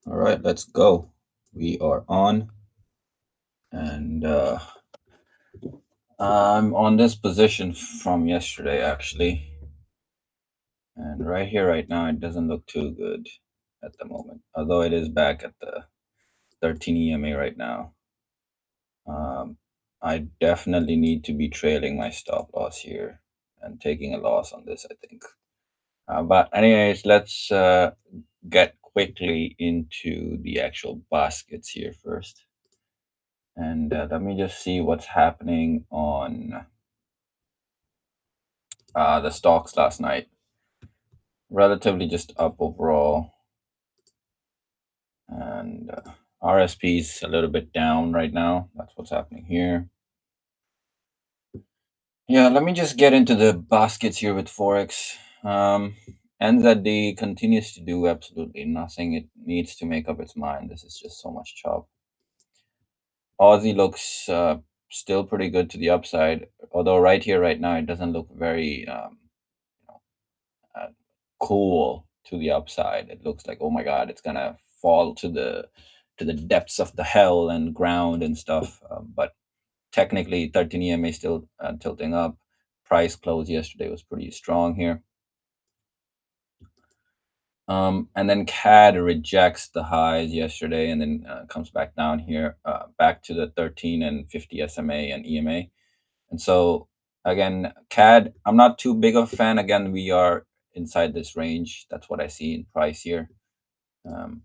All right, let's go. We are on, and I'm on this position from yesterday actually, and right here, right now, it doesn't look too good at the moment. Although it is back at the 13 EMA right now, um, I definitely need to be trailing my stop loss here and taking a loss on this. I think. But anyways, let's get quickly into the actual baskets here first. And let me just see what's happening on the stocks last night. Relatively just up overall. And RSP's a little bit down right now. That's what's happening here. Yeah, let me just get into the baskets here with Forex. Um, NZD continues to do absolutely nothing. It needs to make up its mind. This is just so much chop. Aussie looks still pretty good to the upside, although right here, right now, it doesn't look very uh, cool to the upside. It looks like, oh my god, it's gonna fall to the depths of the hell and ground and stuff. But technically, 13 EMA still tilting up. Price close yesterday was pretty strong here. And then CAD rejects the highs yesterday and then comes back down here, back to the 13 and 50 SMA and EMA. And so again, CAD, I'm not too big of a fan. Again, we are inside this range. That's what I see in price here. Um,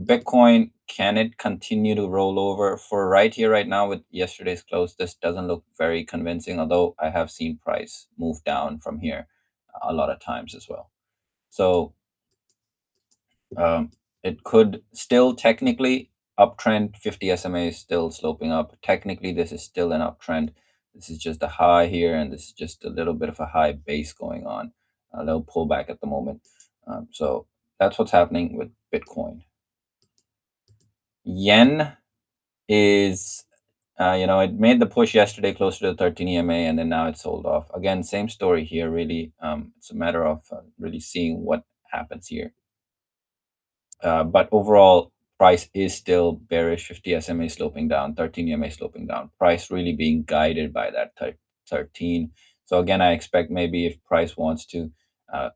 Bitcoin, can it continue to roll over? For right here, right now, with yesterday's close, this doesn't look very convincing, although I have seen price move down from here a lot of times as well. So um, it could still technically uptrend. 50 SMA is still sloping up. Technically, this is still an uptrend. This is just a high here, and this is just a little bit of a high base going on, a little pullback at the moment. So that's what's happening with Bitcoin. Yen is, it made the push yesterday closer to the 13 EMA, and then now it's sold off. Again, same story here, really. It's a matter of really seeing what happens here. But overall, price is still bearish. 50 SMA sloping down, 13 EMA sloping down. Price really being guided by that 13. So again, I expect maybe if price wants to,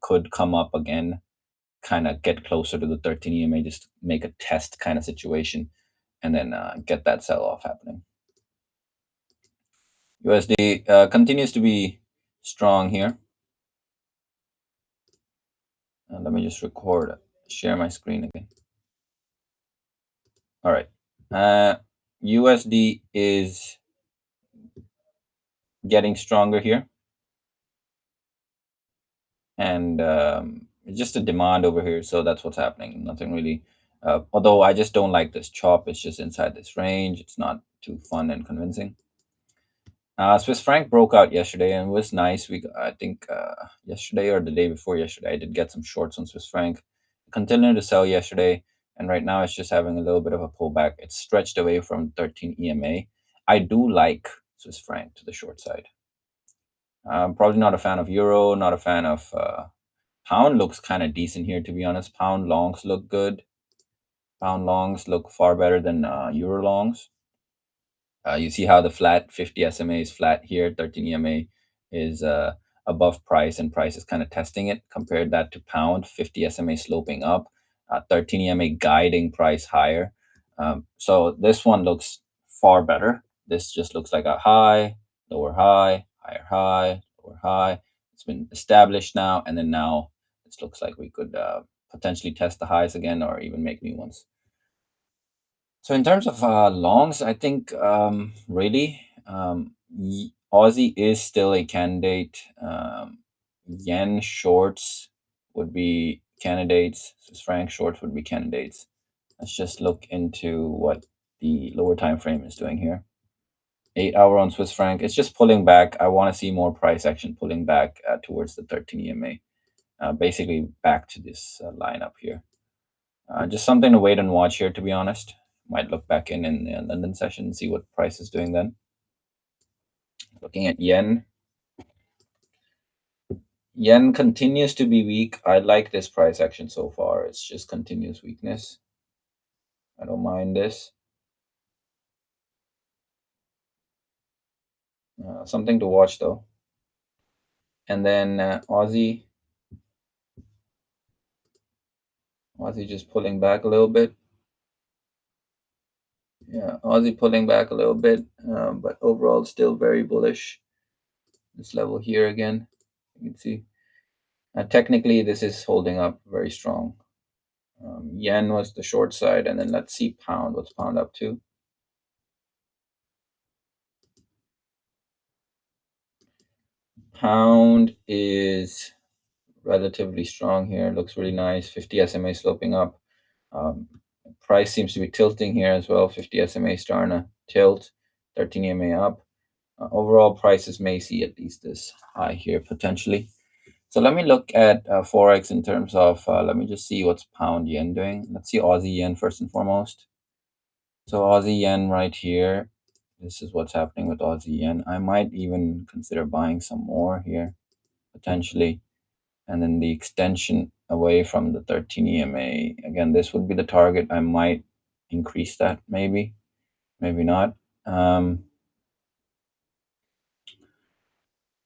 could come up again, kind of get closer to the 13 EMA, just make a test kind of situation, and then get that sell off happening. USD continues to be strong here. Let me just share my screen again. All right. USD is getting stronger here, and it's just a demand over here. So that's what's happening. Nothing really. Although I just don't like this chop. It's just inside this range. It's not too fun and convincing. Swiss franc broke out yesterday and was nice. I think yesterday or the day before yesterday, I did get some shorts on Swiss franc. Continued to sell yesterday, and right now it's just having a little bit of a pullback. It's stretched away from 13 EMA. I do like Swiss franc to the short side. I'm probably not a fan of euro, not a fan of pound. Looks kind of decent here, to be honest. Pound longs look good. Pound longs look far better than euro longs. You see how the flat 50 SMA is flat here, 13 EMA is above price, and price is kind of testing it. Compared that to pound, 50 SMA sloping up, 13 EMA guiding price higher. So this one looks far better. This just looks like a high, lower high, higher high, lower high. It's been established now, and then now it looks like we could potentially test the highs again or even make new ones. So in terms of longs, I think really Aussie is still a candidate. Yen shorts would be candidates. Swiss franc shorts would be candidates. Let's just look into what the lower time frame is doing here. 8 hour on Swiss franc. It's just pulling back. I want to see more price action pulling back towards the 13 EMA. Basically back to this line up here. Just something to wait and watch here, to be honest. Might look back in the London session and see what price is doing then. Looking at yen. Yen continues to be weak. I like this price action so far. It's just continuous weakness. I don't mind this. Something to watch though. And then Aussie just pulling back a little bit. Yeah, Aussie pulling back a little bit, but overall still very bullish. This level here again, you can see. Technically, this is holding up very strong. Yen was the short side, and then let's see pound. What's pound up to? Pound is relatively strong here. Looks really nice. 50 SMA sloping up. Um, Price seems to be tilting here as well. 50 SMA starting to tilt. 13 EMA up. Overall, prices may see at least this high here potentially. So let me look at forex in terms of. Let me just see what's pound yen doing. Let's see Aussie yen first and foremost. So Aussie yen right here. This is what's happening with Aussie yen. I might even consider buying some more here potentially. And then the extension away from the 13 EMA. Again, this would be the target. I might increase that maybe, maybe not. All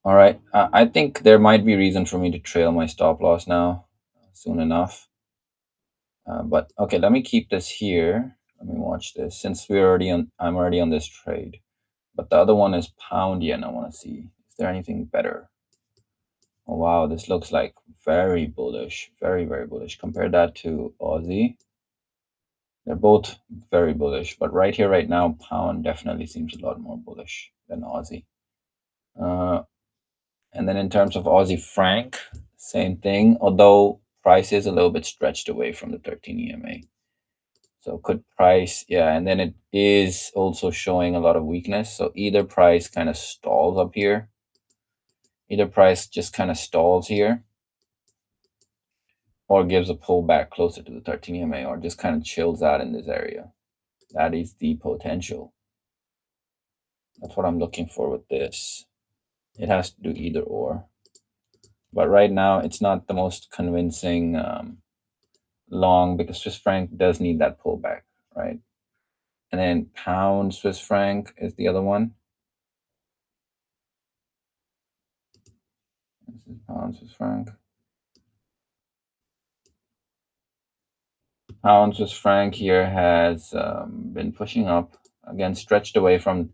right. I think there might be reason for me to trail my stop loss now soon enough. But okay, let me keep this here. Let me watch this since I'm already on this trade. But the other one is pound yen. I want to see, is there anything better? Oh, wow, this looks like very bullish, very, very bullish. Compare that to Aussie. They're both very bullish, but right here, right now, pound definitely seems a lot more bullish than Aussie. Uh, and then in terms of Aussie franc, same thing, although price is a little bit stretched away from the 13 EMA. So could price, yeah, and then it is also showing a lot of weakness. So either price kind of stalls up here, either price just kind of stalls here, or gives a pullback closer to the 13 EMA, or just kind of chills out in this area. That is the potential. That's what I'm looking for with this. It has to do either or. But right now, it's not the most convincing long because Swiss franc does need that pullback, right? And then pound Swiss franc is the other one. This is pound Swiss franc. Pound Swiss franc here has been pushing up, again, stretched away from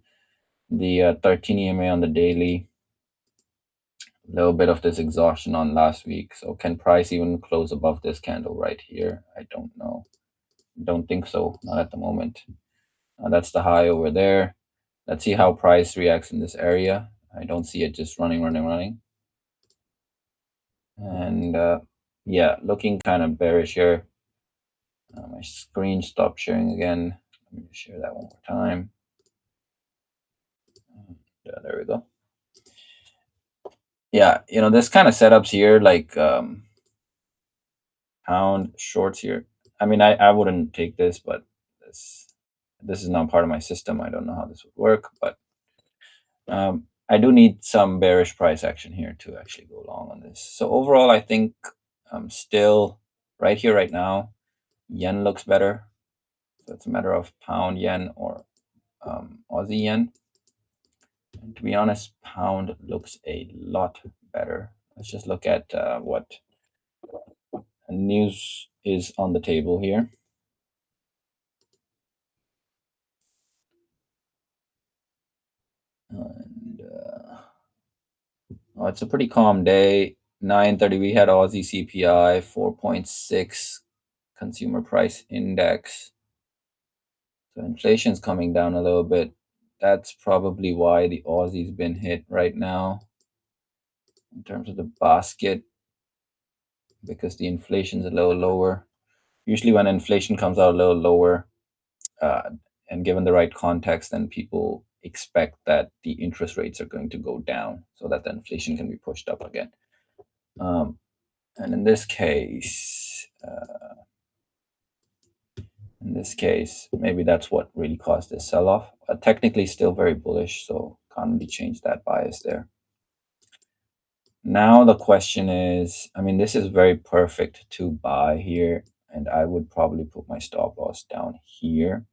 the 13 EMA on the daily. A little bit of this exhaustion on last week. So can price even close above this candle right here? I don't know. Don't think so. Not at the moment. That's the high over there. Let's see how price reacts in this area. I don't see it just running, running, running. And yeah, looking kind of bearish here. My screen stopped sharing again. Let me share that one more time. Yeah, there we go. Yeah, this kind of setups here, like pound shorts here. I mean, I wouldn't take this, but this is not part of my system. I don't know how this would work, but I do need some bearish price action here to actually go long on this. So overall, I think I'm still right here, right now. Yen looks better. So it's a matter of pound yen or Aussie yen. And to be honest, pound looks a lot better. Let's just look at what news is on the table here. And oh, it's a pretty calm day. 9:30, we had Aussie CPI, 4.6 consumer price index. So inflation's coming down a little bit. That's probably why the Aussie's been hit right now in terms of the basket, because the inflation's a little lower. Usually when inflation comes out a little lower, uh, and given the right context, then people expect that the interest rates are going to go down so that the inflation can be pushed up again. And in this case, maybe that's what really caused this sell-off. Technically, still very bullish, so can't really change that bias there. Now the question is, I mean, this is very perfect to buy here, and I would probably put my stop loss down here,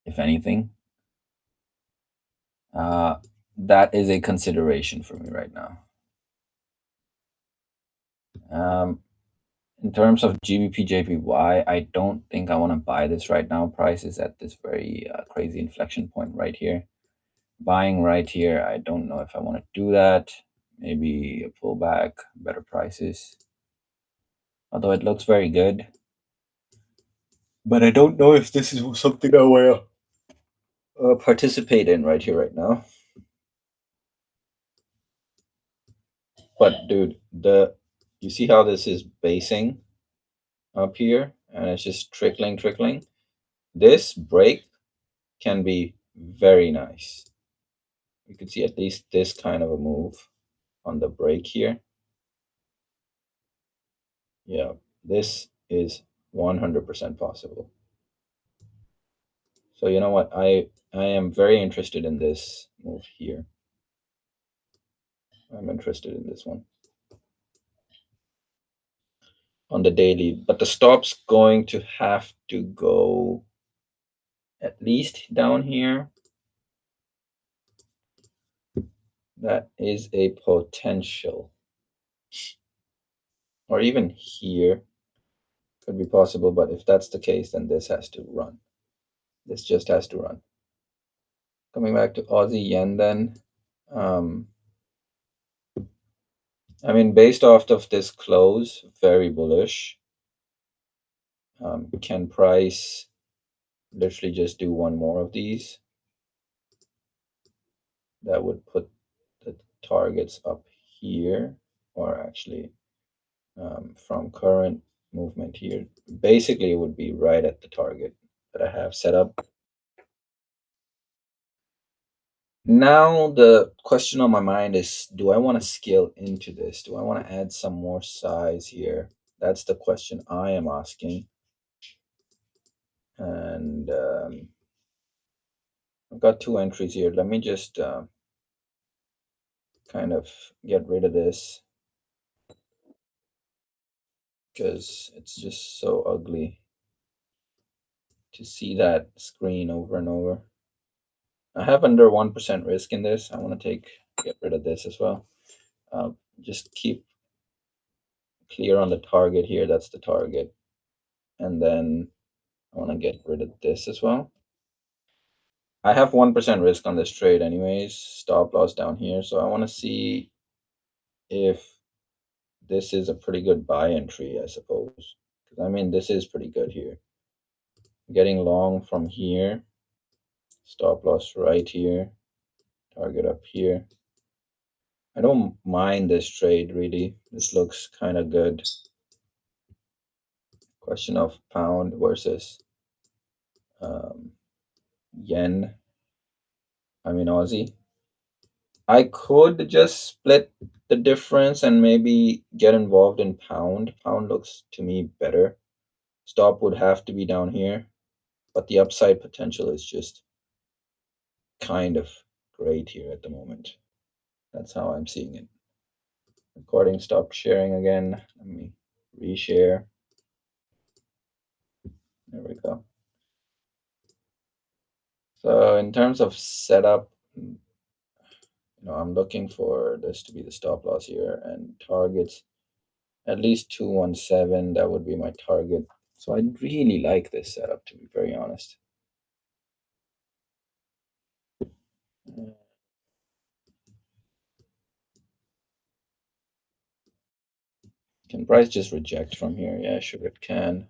if anything. Uh, that is a consideration for me right now. Um, in terms of GBP JPY, I don't think I want to buy this right now. Price is at this very crazy inflection point right here. Buying right here, I don't know if I want to do that. Maybe a pullback, better prices. Although it looks very good, but I don't know if this is something I want to participate in right here, right now. But dude, the you see how this is basing up here, and it's just trickling, trickling. This break can be very nice. You can see at least this kind of a move on the break here. Yeah, this is 100% possible. So you know what? I am very interested in this move here. I'm interested in this one on the daily, but the stop's going to have to go at least down here. That is a potential. Or even here could be possible, but if that's the case, then this has to run. This just has to run. Coming back to Aussie yen then. Um, I mean, based off of this close, very bullish. Can price literally just do one more of these? That would put the targets up here, or actually from current movement here. Basically, it would be right at the target that I have set up. Now the question on my mind is, do I want to scale into this? Do I want to add some more size here? That's the question I am asking. And I've got two entries here. Let me just kind of get rid of this because it's just so ugly to see that screen over and over. I have under 1% risk in this. I want to get rid of this as well. Just keep clear on the target here. That's the target. And then I want to get rid of this as well. I have 1% risk on this trade anyways. Stop loss down here. So I want to see if this is a pretty good buy entry, I suppose. Because I mean, this is pretty good here. Getting long from here. Stop loss right here. Target up here. I don't mind this trade really. This looks kind of good. Question of pound versus um, yen. I mean Aussie. I could just split the difference and maybe get involved in pound. Pound looks to me better. Stop would have to be down here, but the upside potential is just kind of great here at the moment. That's how I'm seeing it. Recording stopped sharing again. Let me reshare. There we go. So in terms of setup, I'm looking for this to be the stop loss here and targets at least 217. That would be my target. So I really like this setup, to be very honest. Can price just reject from here? Yeah, sure it can.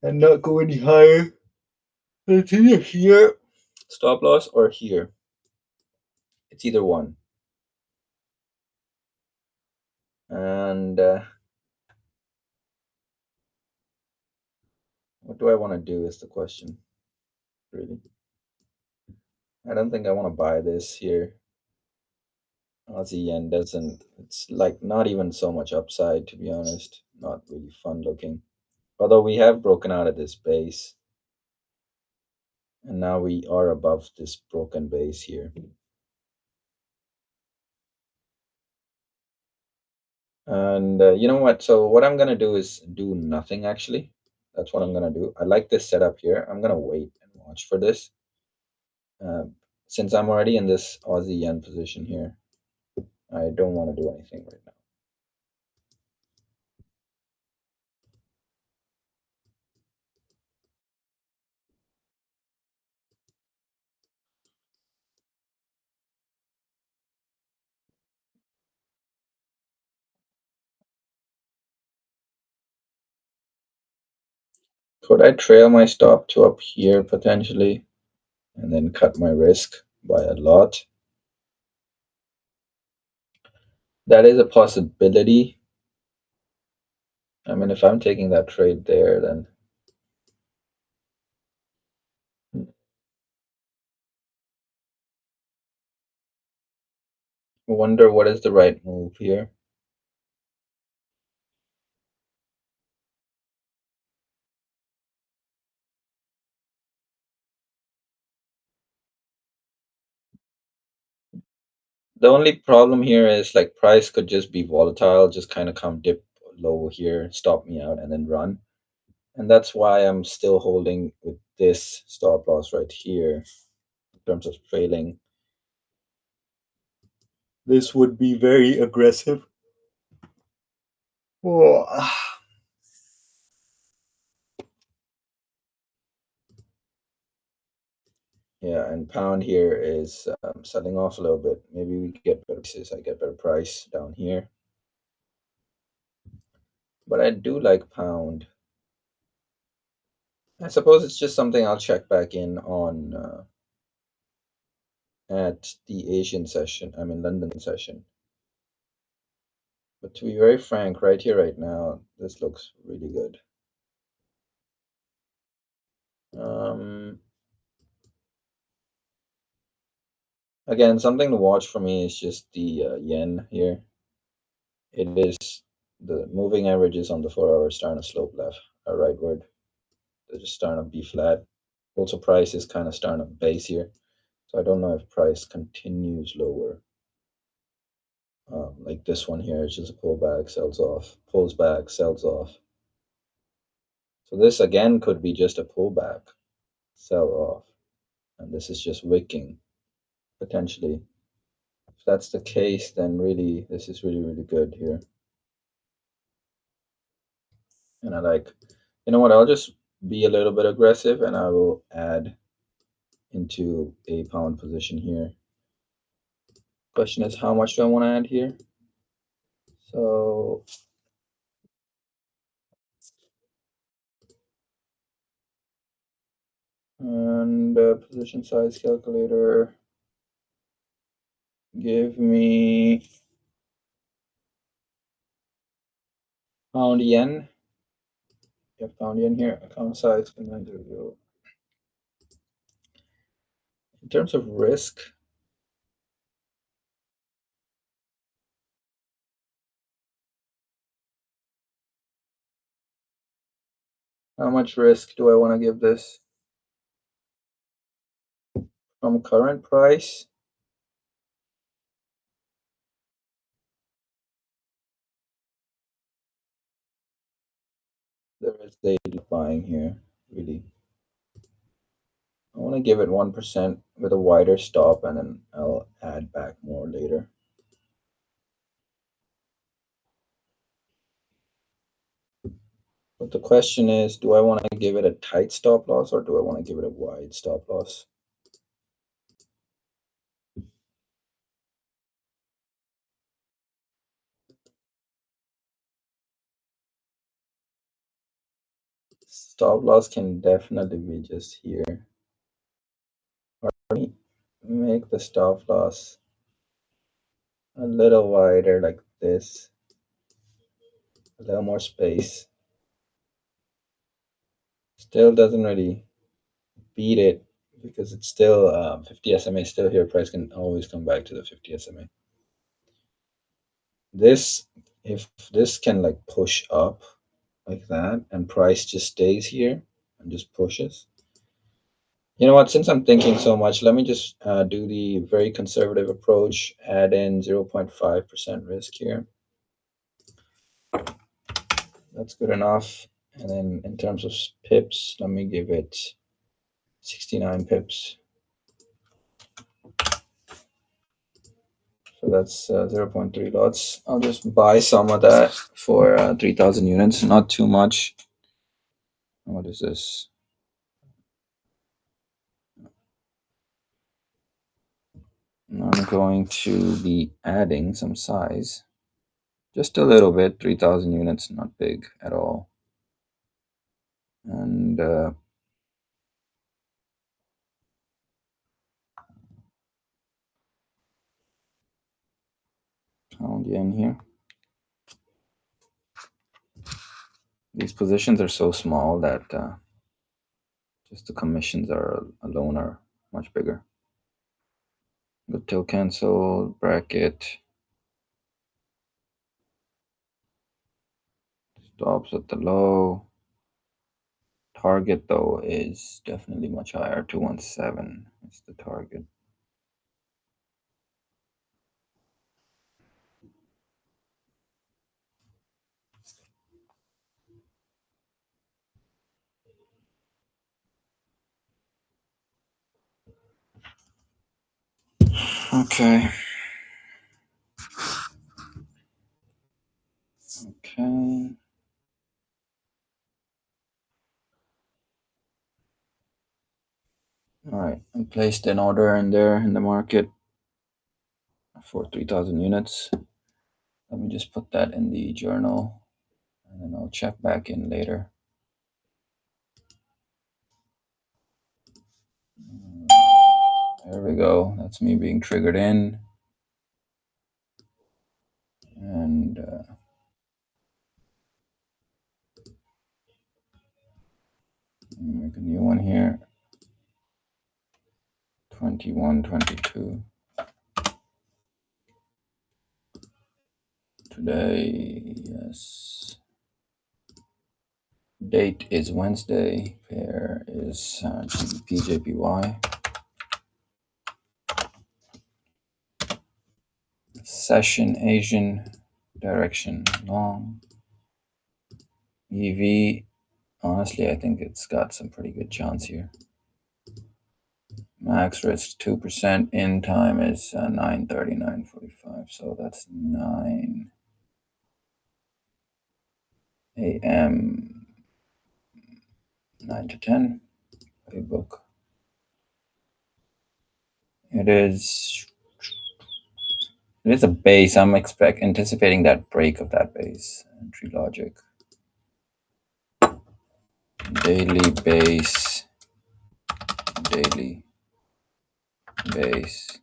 And not go any higher. It's either here, stop loss, or here. It's either one. And what do I want to do is the question, really. I don't think I want to buy this here. Aussie yen doesn't, it's like not even so much upside, to be honest. Not really fun looking. Although we have broken out of this base. And now we are above this broken base here. And you know what? So what I'm gonna do is do nothing actually. That's what I'm gonna do. I like this setup here. I'm gonna wait and watch for this. Um, since I'm already in this Aussie yen position here, I don't want to do anything right now. Could I trail my stop to up here potentially and then cut my risk by a lot? That is a possibility. I mean, if I'm taking that trade there, then I wonder what is the right move here. The only problem here is like price could just be volatile, just kind of come dip low here, stop me out, and then run. And that's why I'm still holding with this stop loss right here in terms of trailing. This would be very aggressive. Oh, yeah, and pound here is selling off a little bit. Maybe we get better prices. I get better price down here. But I do like pound. I suppose it's just something I'll check back in on at the Asian session. I mean London session. But to be very frank, right here, right now, this looks really good. Um, Again, something to watch for me is just the yen here. It is the moving averages on the 4 hour starting to slope left, rightward. They're just starting to be flat. Also, price is kind of starting to base here. So I don't know if price continues lower. Like this one here, it's just a pullback, sells off, pulls back, sells off. So this again could be just a pullback, sell off. And this is just wicking potentially. If that's the case, then really, this is really, really good here. And I like, you know what, I'll just be a little bit aggressive and I will add into a pound position here. Question is, how much do I want to add here? So, and position size calculator, give me pound yen. You have pound yen here, account size, and then there we go. In terms of risk, how much risk do I want to give this from current price? There is a buying here, really. I want to give it 1% with a wider stop and then I'll add back more later. But the question is, do I want to give it a tight stop loss or do I want to give it a wide stop loss? Stop loss can definitely be just here. Or make the stop loss a little wider like this, a little more space. Still doesn't really beat it because it's still 50 SMA still here. Price can always come back to the 50 SMA. This, if this can like push up like that and price just stays here and just pushes. You know what? Since I'm thinking so much, let me just do the very conservative approach, add in 0.5% risk here. that's good enough. And then in terms of pips, let me give it 69 pips. So that's 0.3 lots. I'll just buy some of that for 3,000 units, not too much. What is this? I'm going to be adding some size. Just a little bit, 3,000 units, not big at all. And pound yen here. These positions are so small that just the commissions are alone are much bigger. Good till cancel, bracket. Stops at the low. Target though is definitely much higher. 217 is the target. Okay. Okay. All right. I placed an order in there in the market for 3,000 units. Let me just put that in the journal and then I'll check back in later. There we go. That's me being triggered in. And make a new one here. 21, 22. Today, yes. Date is Wednesday. Pair is GBP, JPY. Session Asian, direction long. EV, honestly, I think it's got some pretty good chance here. Max risk 2%. In time is 9:30, 9:45. So that's 9 a.m. 9 to 10. Playbook. It is a base. I'm anticipating that break of that base. Entry logic. Daily base. Daily base.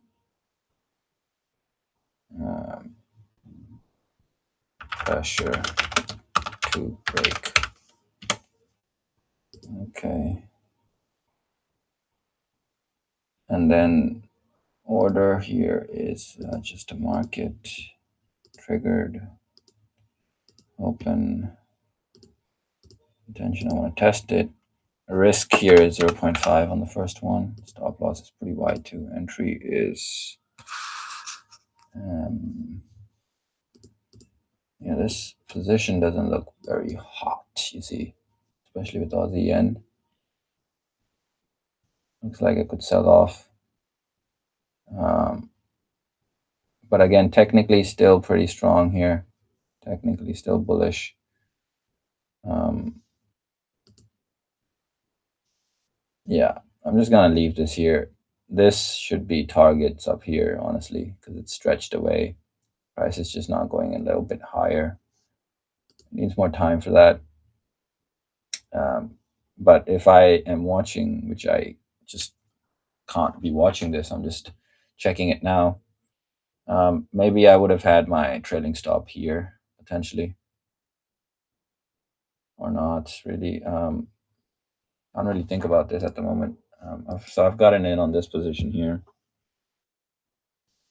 Pressure to break. Okay. And then order here is just a market triggered. Open. Attention, I want to test it. Risk here is 0.5 on the first one. Stop loss is pretty wide too. Entry is yeah, this position doesn't look very hot, you see, especially with Aussie yen. Looks like it could sell off. But again, technically still pretty strong here. Technically still bullish. Yeah, I'm just gonna leave this here. This should be targets up here, honestly, because it's stretched away. Price is just not going a little bit higher. It needs more time for that. But if I am watching, which I just can't be watching this, I'm just checking it now. Maybe I would have had my trailing stop here potentially, or not really. I don't really think about this at the moment. So I've gotten in on this position here,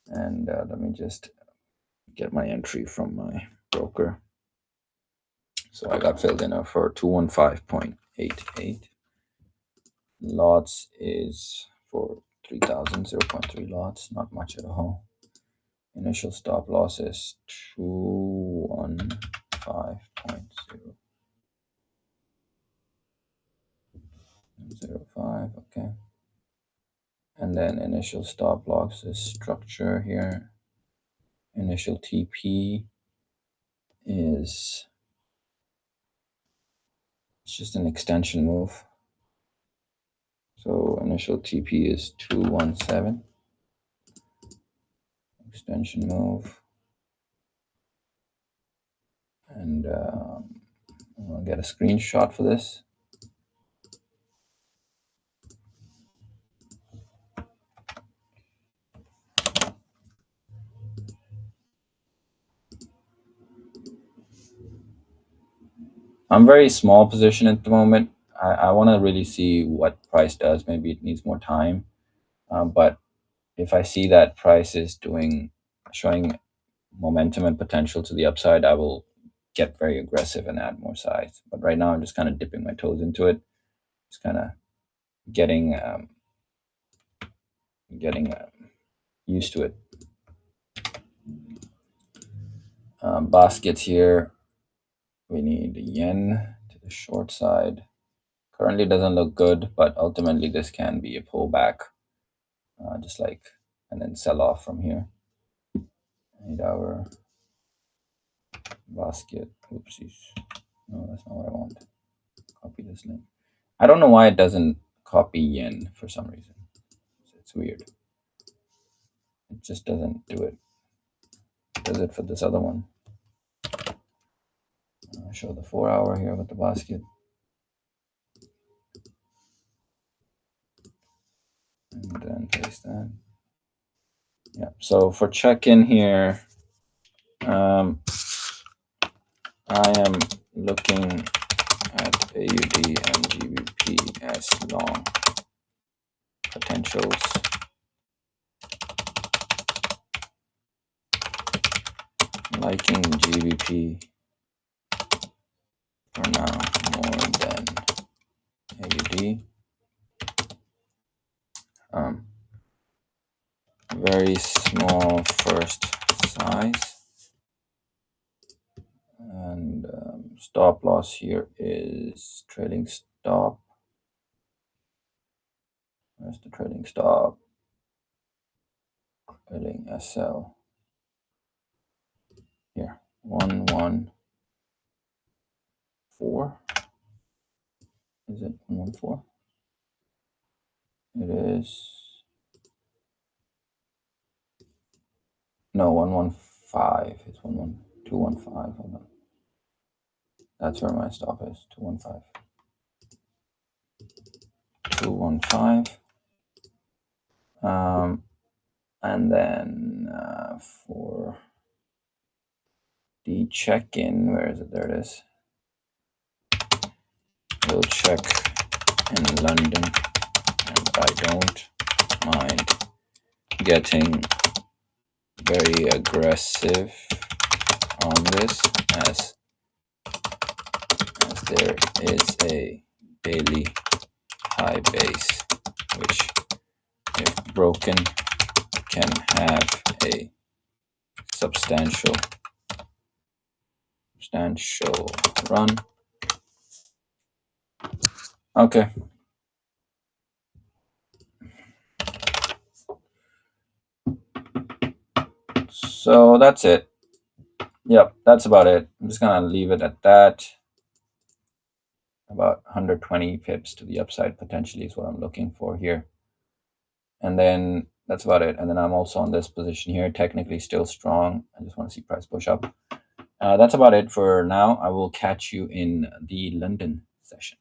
and let me just get my entry from my broker. So I got filled in for 215.88. Lots is for 3,000, 0.3 lots, not much at all. Initial stop loss is 215.0. And then initial stop loss is structure here. Initial TP is it's just an extension move. So initial TP is 217. Extension move. And I'll get a screenshot for this. I'm very small position at the moment. I want to really see what price does. Maybe it needs more time. But if I see that price is showing momentum and potential to the upside, I will get very aggressive and add more size. But right now, I'm just kind of dipping my toes into it. Just kind of getting used to it. Baskets here. We need yen to the short side. Currently doesn't look good, but ultimately this can be a pullback, and then sell off from here. 8-hour basket. Oopsies. No, that's not what I want. Copy this link. I don't know why it doesn't copy yen for some reason. It's weird. It just doesn't do it. It does it for this other one. I'll show the 4-hour here with the basket. And then paste that. Yeah, so for check-in here, I am looking at AUD and GBP as long potentials. Liking GBP for now more than AUD. Very small first size. And stop loss here is trading stop. Where's the trading stop? Trading SL. Here, 114. Is it 114? It is. No, 115. It's 215. Hold on. That's where my stop is. 215. 215. And then for the check-in, where is it? There it is. We'll check in London, and I don't mind getting very aggressive on this as there is a daily high base, which if broken can have a substantial run. Okay. So that's it. Yep, that's about it. I'm just gonna leave it at that. About 120 pips to the upside potentially is what I'm looking for here. And then that's about it. And then I'm also on this position here, technically still strong. I just want to see price push up. That's about it for now. I will catch you in the London session.